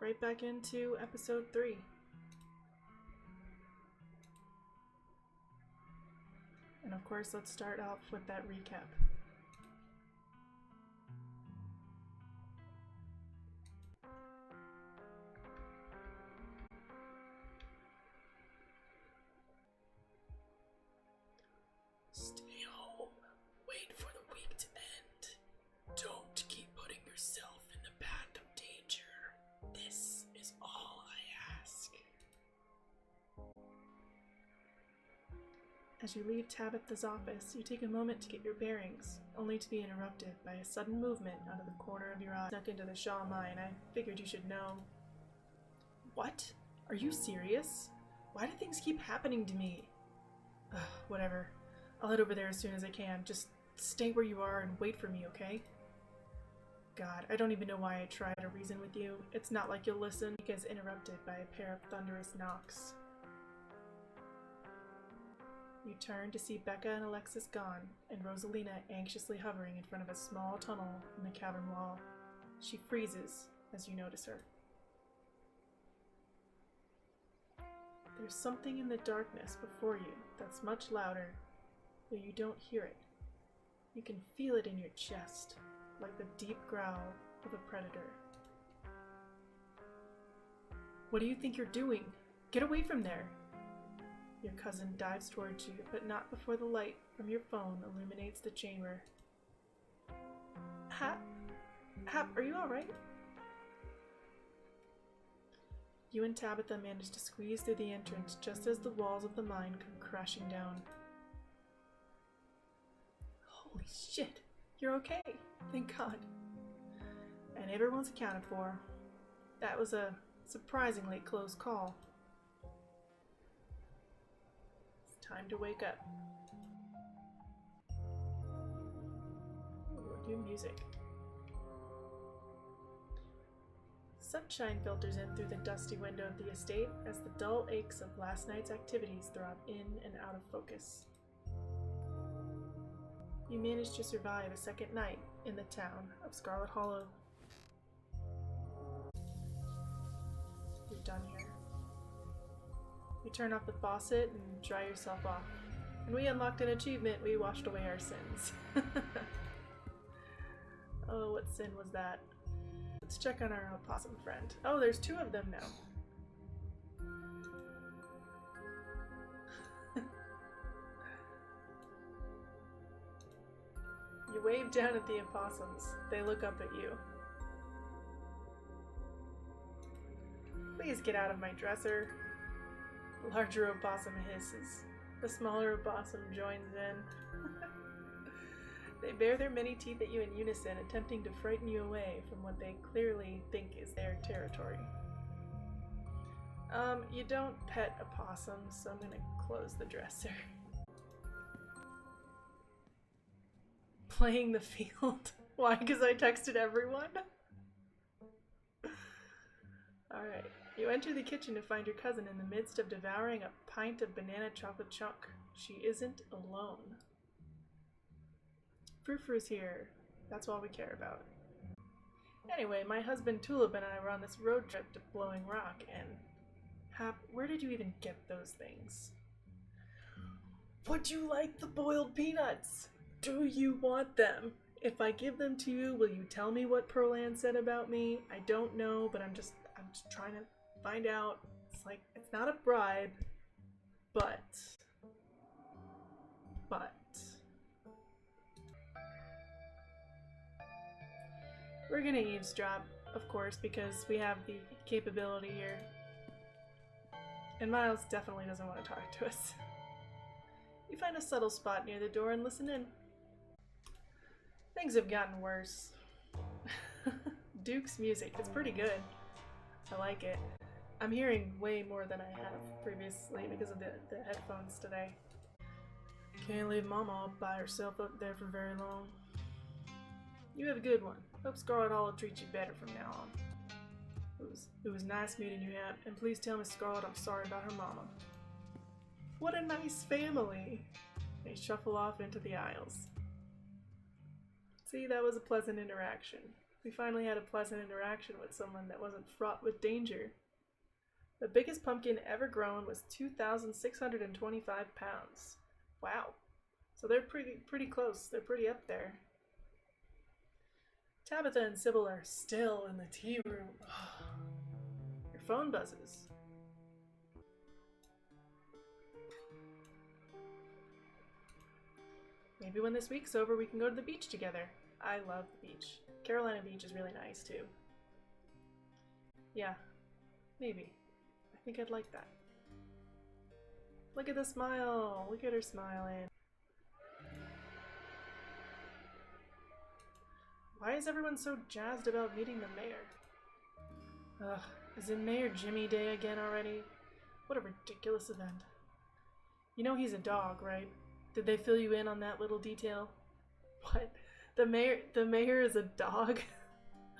right back into episode 3. And of course, let's start off with that recap. Stay home. Wait for the week to end. Don't keep putting yourself in the path of danger. This is all I ask. As you leave Tabitha's office, you take a moment to get your bearings, only to be interrupted by a sudden movement out of the corner of your eye. Snuck into the Shaw mine. I figured you should know. What? Are you serious? Why do things keep happening to me? Whatever. I'll head over there as soon as I can. Just stay where you are and wait for me, okay? God, I don't even know why I try to reason with you. It's not like you'll listen. He gets interrupted by a pair of thunderous knocks. You turn to see Becca and Alexis gone, and Rosalina anxiously hovering in front of a small tunnel in the cavern wall. She freezes as you notice her. There's something in the darkness before you that's much louder, though you don't hear it. You can feel it in your chest, like the deep growl of a predator. What do you think you're doing? Get away from there! Your cousin dives towards you, but not before the light from your phone illuminates the chamber. Hap, are you alright? You and Tabitha manage to squeeze through the entrance just as the walls of the mine come crashing down. Holy shit, you're okay. Thank God. And everyone's accounted for. That was a surprisingly close call. It's time to wake up. We'll do music. Sunshine filters in through the dusty window of the estate as the dull aches of last night's activities throb in and out of focus. You manage to survive a second night in the town of Scarlet Hollow. You're done here. You turn off the faucet and dry yourself off. And we unlocked an achievement. We washed away our sins. Oh, what sin was that? Let's check on our opossum friend. Oh, there's 2 of them now. You wave down at the opossums. They look up at you. Please get out of my dresser. The larger opossum hisses. The smaller opossum joins in. They bare their many teeth at you in unison, attempting to frighten you away from what they clearly think is their territory. You don't pet opossums, so I'm gonna close the dresser. Playing the field. Why? Because I texted everyone? Alright. You enter the kitchen to find your cousin in the midst of devouring a pint of banana chocolate chunk. She isn't alone. Frou-Frou's here. That's all we care about. Anyway, my husband Tulip and I were on this road trip to Blowing Rock, and... Hap, where did you even get those things? Would you like the boiled peanuts? Do you want them? If I give them to you, will you tell me what Pearl Ann said about me? I don't know, but I'm just trying to find out. It's like, it's not a bribe, but... We're gonna eavesdrop, of course, because we have the capability here. And Miles definitely doesn't want to talk to us. You find a subtle spot near the door and listen in. Things have gotten worse. Duke's music, it's pretty good. I like it. I'm hearing way more than I have previously because of the headphones today. Can't leave Mama all by herself up there for very long. You have a good one. Hope Scarlet Hall will treat you better from now on. It was nice meeting you, Hap, and please tell Miss Scarlet I'm sorry about her mama. What a nice family! They shuffle off into the aisles. See, that was a pleasant interaction. We finally had a pleasant interaction with someone that wasn't fraught with danger. The biggest pumpkin ever grown was 2,625 pounds. Wow. So they're pretty close. They're pretty up there. Tabitha and Sybil are still in the tea room. Your phone buzzes. Maybe when this week's over, we can go to the beach together. I love the beach. Carolina Beach is really nice, too. Yeah, maybe. I think I'd like that. Look at the smile! Look at her smiling. Why is everyone so jazzed about meeting the mayor? Ugh, is it Mayor Jimmy Day again already? What a ridiculous event. You know he's a dog, right? Did they fill you in on that little detail? What? The mayor is a dog?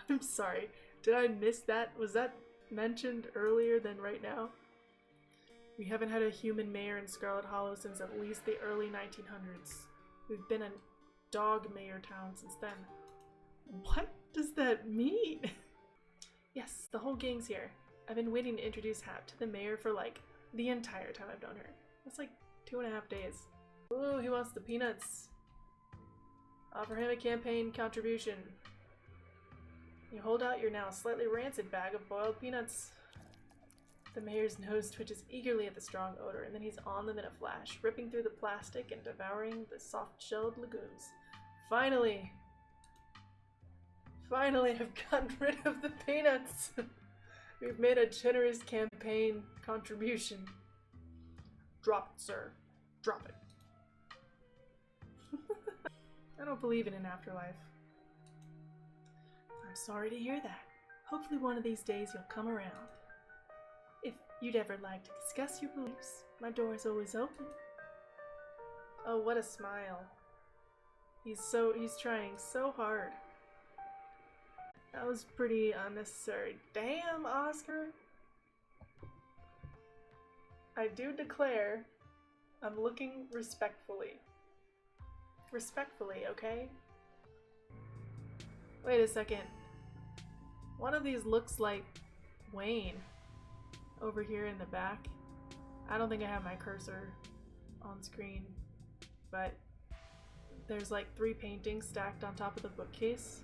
I'm sorry. Did I miss that? Was that mentioned earlier than right now? We haven't had a human mayor in Scarlet Hollow since at least the early 1900s. We've been a dog mayor town since then. What does that mean? Yes, the whole gang's here. I've been waiting to introduce Hap to the mayor for like the entire time I've known her. That's like 2.5 days. Ooh, he wants the peanuts. Offer him a campaign contribution. You hold out your now slightly rancid bag of boiled peanuts. The mayor's nose twitches eagerly at the strong odor, and then he's on them in a flash, ripping through the plastic and devouring the soft-shelled legumes. Finally! Finally, I've gotten rid of the peanuts! We've made a generous campaign contribution. Drop it, sir. Drop it. I don't believe in an afterlife. I'm sorry to hear that. Hopefully one of these days you'll come around. If you'd ever like to discuss your beliefs, my door is always open. Oh, what a smile. He's trying so hard. That was pretty unnecessary. Damn, Oscar! I do declare, I'm looking respectfully. Respectfully, okay? Wait a second. One of these looks like Wayne over here in the back. I don't think I have my cursor on screen, but there's like 3 paintings stacked on top of the bookcase,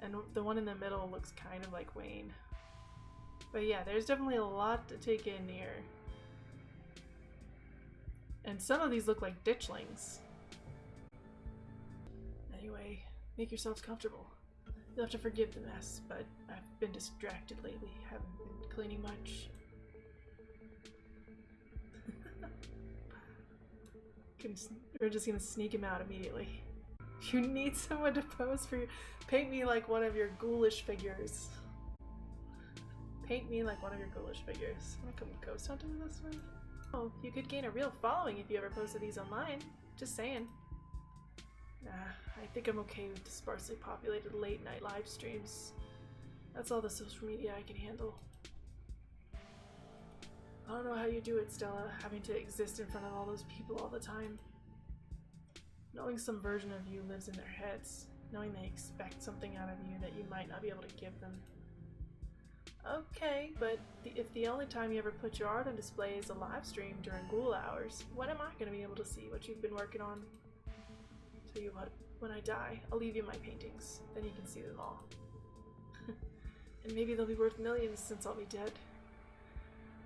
and the one in the middle looks kind of like Wayne. But yeah, there's definitely a lot to take in here. And some of these look like ditchlings. Anyway, make yourselves comfortable. You'll have to forgive the mess, but I've been distracted lately. Haven't been cleaning much. We're just gonna sneak him out immediately. You need someone to pose for you. Paint me like one of your ghoulish figures. Paint me like one of your ghoulish figures. Wanna come ghost hunting with us, man? Oh, you could gain a real following if you ever posted these online. Just saying. Nah, I think I'm okay with the sparsely populated late-night live streams. That's all the social media I can handle. I don't know how you do it, Stella, having to exist in front of all those people all the time. Knowing some version of you lives in their heads, knowing they expect something out of you that you might not be able to give them. Okay, but if the only time you ever put your art on display is a live stream during ghoul hours, when am I going to be able to see what you've been working on? Tell you what, when I die, I'll leave you my paintings, then you can see them all. And maybe they'll be worth millions since I'll be dead.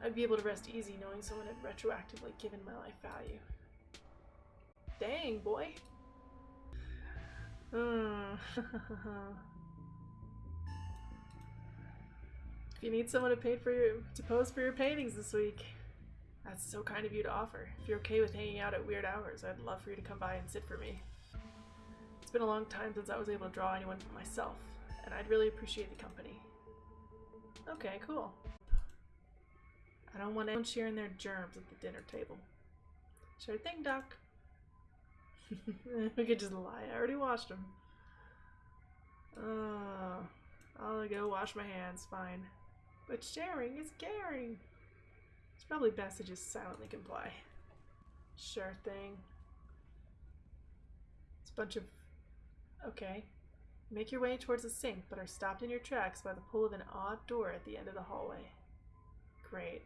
I'd be able to rest easy knowing someone had retroactively given my life value. Dang, boy! If you need someone to pose for your paintings this week, that's so kind of you to offer. If you're okay with hanging out at weird hours, I'd love for you to come by and sit for me. It's been a long time since I was able to draw anyone but myself, and I'd really appreciate the company. Okay, cool. I don't want anyone sharing their germs at the dinner table. Sure thing, Doc. We could just lie. I already washed them. I'll go wash my hands, fine. But sharing is caring. It's probably best to just silently comply. Sure thing. It's a bunch of... Okay. You make your way towards the sink, but are stopped in your tracks by the pull of an odd door at the end of the hallway. Great.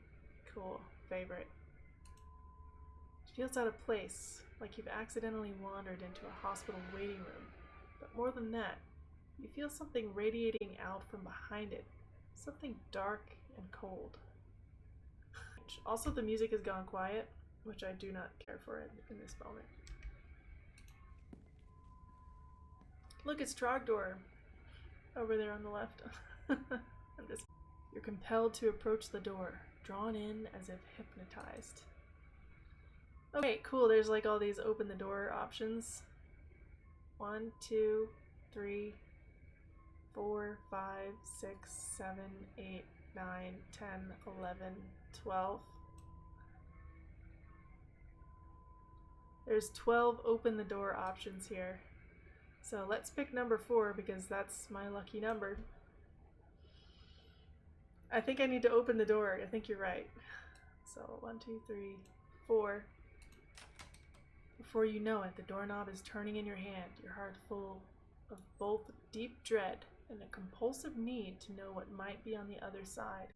Cool. Favorite. It feels out of place, like you've accidentally wandered into a hospital waiting room. But more than that, you feel something radiating out from behind it. Something dark and cold. Also, the music has gone quiet, which I do not care for in this moment. Look, it's Trogdor over there on the left. You're compelled to approach the door, drawn in as if hypnotized. Okay, cool. There's like all these open the door options. 1, 2, 3, 4, 5, 6, 7, 8, 9, 10, 11, 12. There's 12 open the door options here. So let's pick number 4 because that's my lucky number. I think I need to open the door. I think you're right. So 1, 2, 3, 4. Before you know it, the doorknob is turning in your hand, your heart full of both deep dread and a compulsive need to know what might be on the other side.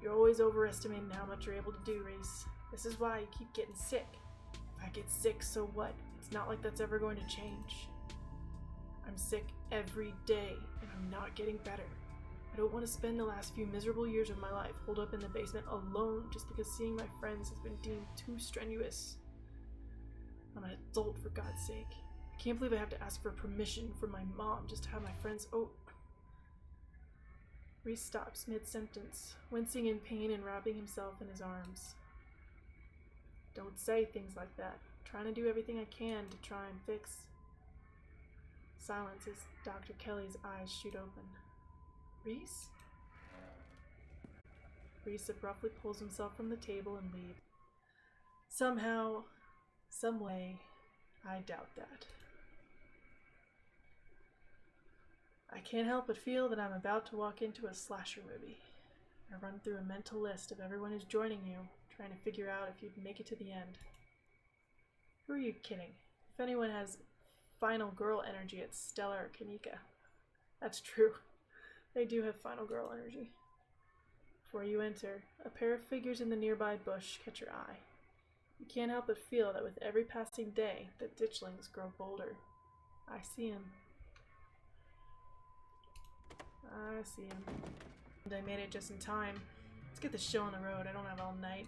You're always overestimating how much you're able to do, Reese. This is why you keep getting sick. If I get sick, so what? It's not like that's ever going to change. I'm sick every day, and I'm not getting better. I don't want to spend the last few miserable years of my life holed up in the basement alone just because seeing my friends has been deemed too strenuous. I'm an adult, for God's sake. I can't believe I have to ask for permission from my mom just to have my friends Reese stops mid-sentence, wincing in pain and wrapping himself in his arms. Don't say things like that. I'm trying to do everything I can to try and fix. Silence as Dr. Kelly's eyes shoot open. Reese? Reese abruptly pulls himself from the table and leaves. Somehow, some way, I doubt that. I can't help but feel that I'm about to walk into a slasher movie. I run through a mental list of everyone who's joining you, trying to figure out if you'd make it to the end. Who are you kidding? If anyone has final girl energy, it's Stella or Kanika. That's true. They do have final girl energy. Before you enter, a pair of figures in the nearby bush catch your eye. You can't help but feel that with every passing day, the ditchlings grow bolder. I see him. And I made it just in time. Let's get the show on the road. I don't have all night.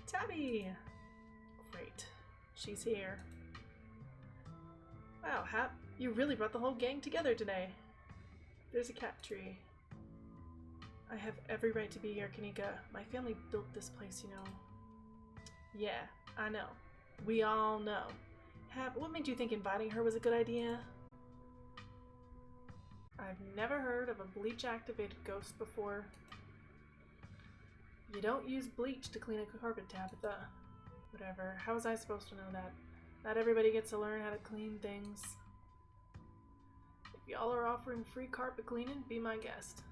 Tabby! Great. She's here. Wow, Hap, you really brought the whole gang together today. There's a cat tree. I have every right to be here, Kanika. My family built this place, you know. Yeah, I know. We all know. Hap, what made you think inviting her was a good idea? I've never heard of a bleach-activated ghost before. You don't use bleach to clean a carpet, Tabitha. Whatever. How was I supposed to know that? Not everybody gets to learn how to clean things. If y'all are offering free carpet cleaning, be my guest.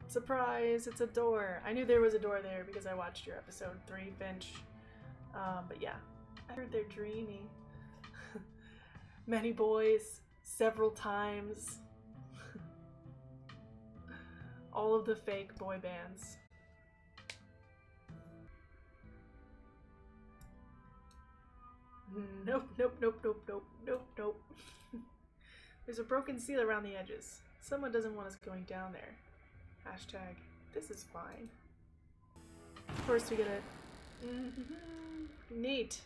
Surprise! It's a door. I knew there was a door there because I watched your episode 3, Finch. But yeah. I heard they're dreamy. Many boys. Several times. All of the fake boy bands. Nope. There's a broken seal around the edges. Someone doesn't want us going down there. Hashtag, this is fine. Of course we get it. Neat.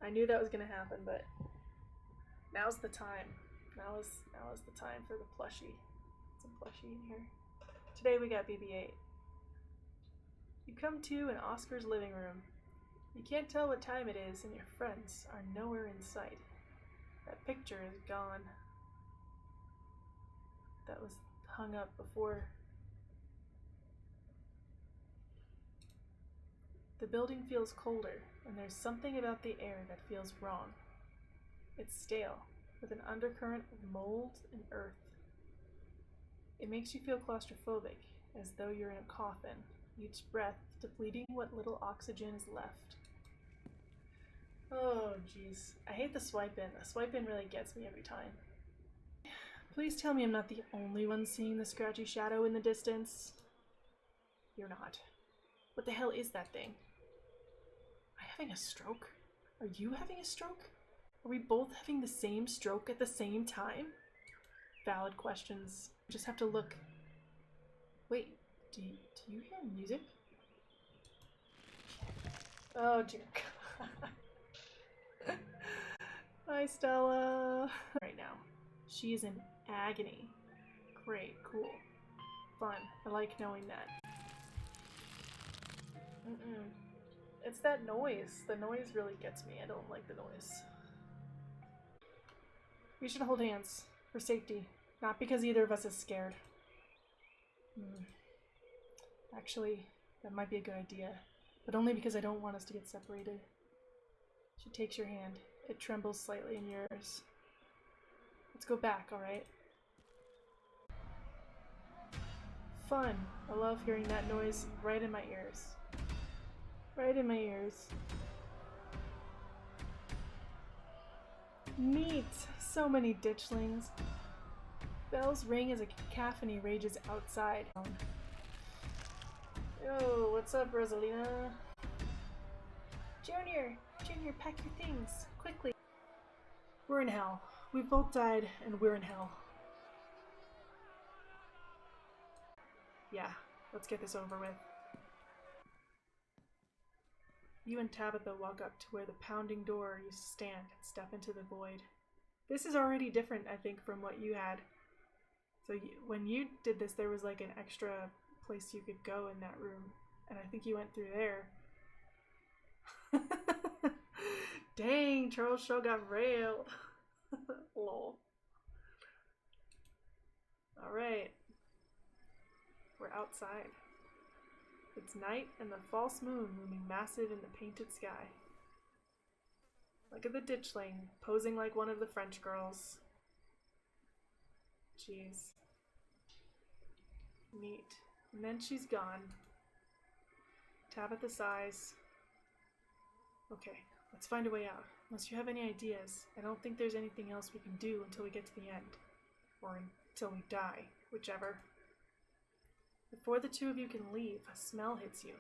I knew that was gonna happen, but now's the time. Now is the time for the plushie. Some plushie in here. Today we got BB-8. You come to an Oscar's living room. You can't tell what time it is, and your friends are nowhere in sight. That picture is gone. That was hung up before. The building feels colder, and there's something about the air that feels wrong. It's stale, with an undercurrent of mold and earth. It makes you feel claustrophobic, as though you're in a coffin, each breath depleting what little oxygen is left. Oh, jeez. I hate the swipe in. The swipe in really gets me every time. Please tell me I'm not the only one seeing the scratchy shadow in the distance. You're not. What the hell is that thing? Am I having a stroke? Are you having a stroke? Are we both having the same stroke at the same time? Valid questions. Just have to look. Wait, do you hear music? Oh dear God. Hi, Stella. Right now. She is in agony. Great, cool. Fun. I like knowing that. It's that noise. The noise really gets me. I don't like the noise. We should hold hands. For safety. Not because either of us is scared. Actually, that might be a good idea. But only because I don't want us to get separated. She takes your hand. It trembles slightly in yours. Let's go back, alright? Fun. I love hearing that noise right in my ears. Right in my ears. Neat! So many ditchlings. Bells ring as a cacophony rages outside. Yo, what's up, Rosalina? Junior, pack your things, quickly. We're in hell. We've both died, and we're in hell. Yeah, let's get this over with. You and Tabitha walk up to where the pounding door used to stand and step into the void. This is already different, I think, from what you had. So when you did this, there was like an extra place you could go in that room, and I think you went through there. Dang, Charles Shaw got railed. Lol. Alright. We're outside. It's night and the false moon looming massive in the painted sky. Look at the ditchling, posing like one of the French girls. Jeez. Neat. And then she's gone. Tabitha sighs. Okay, let's find a way out. Unless you have any ideas, I don't think there's anything else we can do until we get to the end. Or until we die, whichever. Before the two of you can leave, a smell hits you.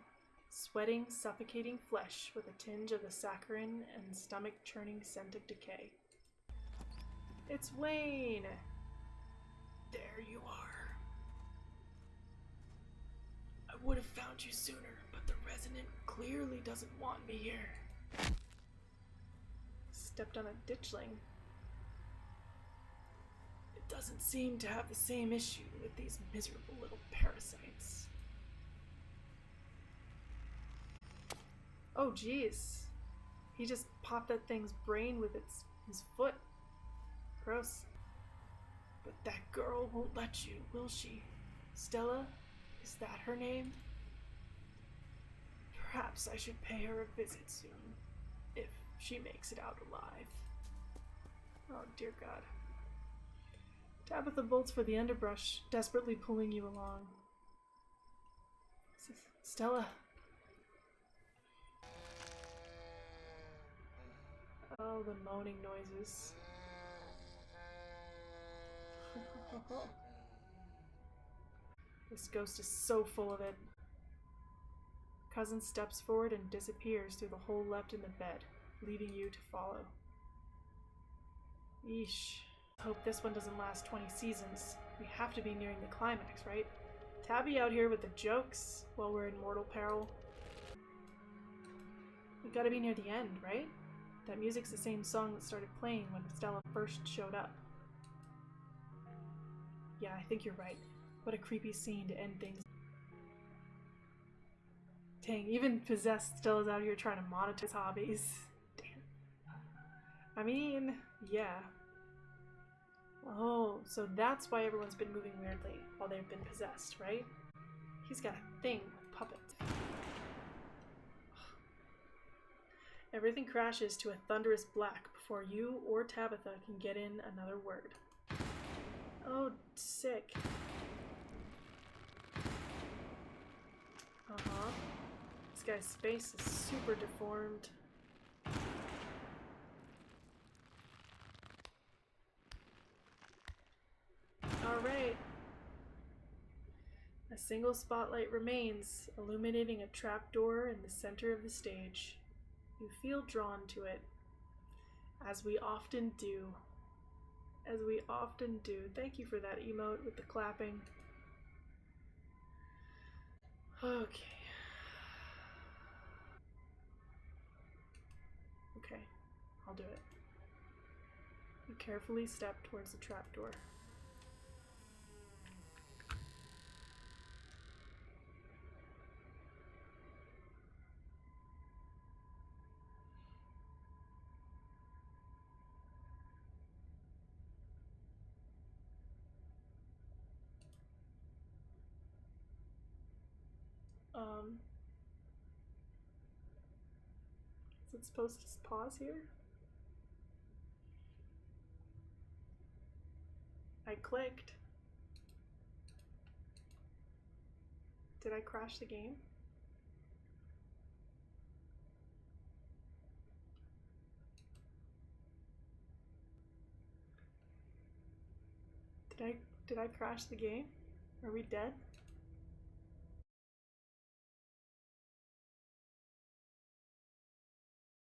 Sweating, suffocating flesh with a tinge of the saccharine and stomach-churning scent of decay. It's Wayne! There you are. I would have found you sooner, but the resident clearly doesn't want me here. Stepped on a ditchling. It doesn't seem to have the same issue with these miserable little parasites. Oh jeez. He just popped that thing's brain with his foot. Gross. But that girl won't let you, will she? Stella? Is that her name? Perhaps I should pay her a visit soon, if she makes it out alive. Oh dear God. Tabitha bolts for the underbrush, desperately pulling you along. Stella. Oh, the moaning noises. This ghost is so full of it. Cousin steps forward and disappears through the hole left in the bed, leaving you to follow. Yeesh. Hope this one doesn't last 20 seasons. We have to be nearing the climax, right? Tabby out here with the jokes while we're in mortal peril. We gotta be near the end, right? That music's the same song that started playing when Stella first showed up. Yeah, I think you're right. What a creepy scene to end things. Dang, even possessed Stella's out here trying to monetize hobbies. Damn. I mean, yeah. Oh, so that's why everyone's been moving weirdly while they've been possessed, right? He's got a thing with puppets. Everything crashes to a thunderous black before you or Tabitha can get in another word. Oh, sick. This guy's face is super deformed. A single spotlight remains, illuminating a trapdoor in the center of the stage. You feel drawn to it, as we often do. As we often do. Thank you for that emote with the clapping. Okay. Okay, I'll do it. You carefully step towards the trapdoor. Is it supposed to pause here? I clicked. Did I crash the game? Did I crash the game? Are we dead?